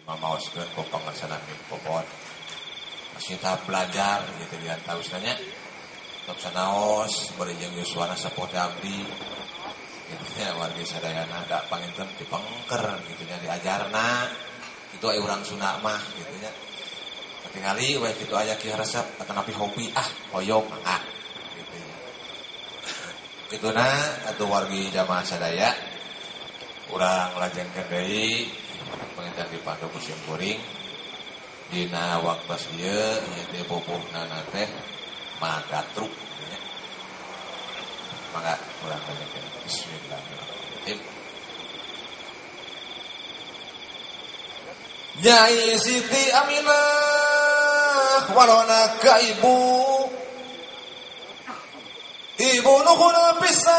mamaoskeun ku pangarsanana popot masih tahap belajar gitu lihat tahu sebenarnya tetap sanaos bari jeung yuswana sapote abdi gitu nya wargi sadayana da panginten dipengker gitu nya diajarna itu aya urang Sunda mah gitu nya ketingali we kitu aya ki resep atanapi hobi hoyong gitu nya kituna atuh wargi jamaah sadaya urang lajengkeun deui panginten dipandu ku sim kuring dina waktos ieu nya pupuhna teh magatruk nya. Mangga urang lajengkeun bismillahirrahmanirrahim. Nyai Siti Aminah walona ka ibu nuhun pisan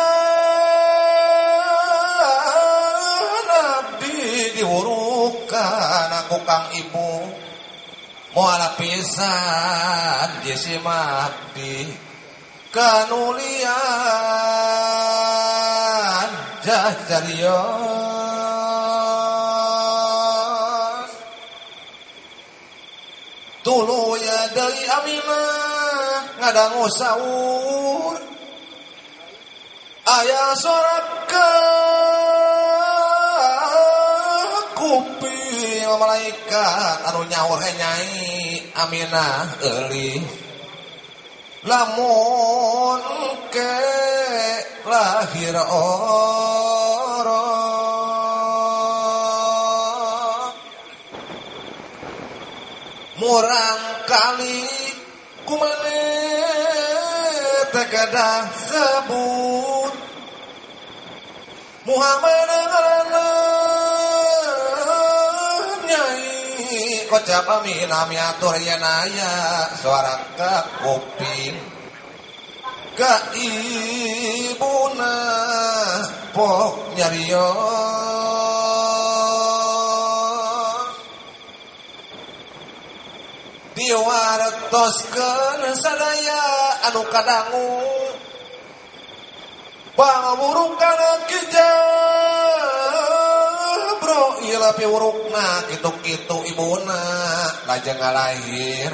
abdi diurukan aku kang ibu moal pisan jisi abdi kanulian jajarios tuluy deui Aminah ngadangu saur aya sorak kuping malaikat anu nyaur Nyai Aminah eulih lamun ke lahir orang murang kali kumaneh teh gadah sebut Muhammad ngaranna Nyai kocap Aminah miatur yen aya suara ka kuping ka ibuna pok nyarios diwartoskeun sadaya anu kadangu pangurukan kijabro ila piwurukna kitu-kitu ibuna lajeng ngalahir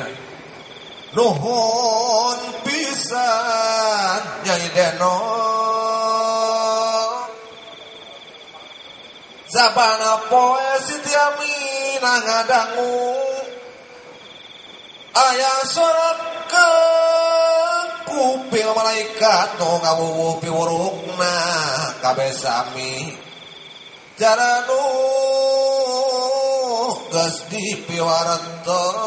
nuhun pisan Nyai Deno sabana poe Siti Aminah ngadangu aya sorak ke kuping malaikat nu ngawuwuh piwurukna kabeh sami jaranu geus dipiwartos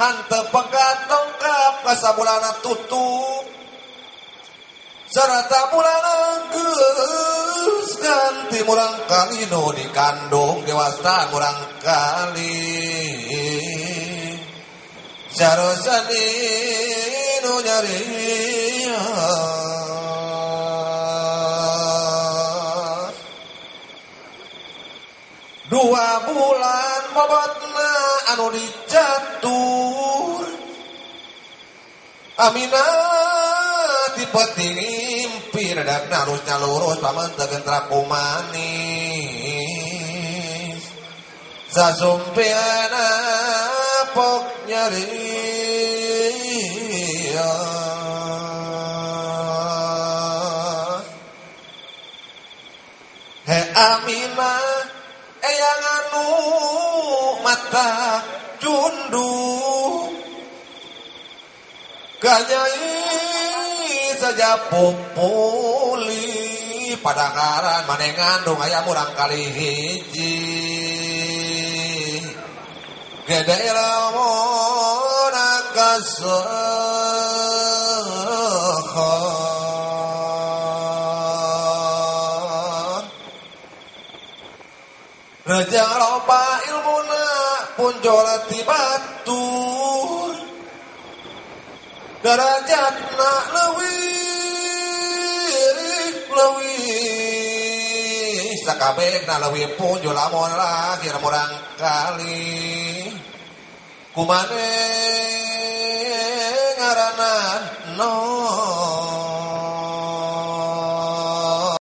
hanteu pegat dongkap ka sabulana tutup sarata bulana geus ganti murang kali nu dikandung dewasa murang kali sarosani nu nyarios 2 bulan bobotna anu dicatur Aminah tipe ngimpi redakna harusnya lurus pamanteun traku manis sasumpiana pok nyarios he Aminah eyang anu mata cundung Kanyai saja pupuli padakaran maneh ngandung aya murang kali hiji gede lamun akasohon rejang loba ilmuna punjol ti batur darajatna leuwih sakabehna leuwih punjul lamun lahir murang kali kumaneh ngaranna no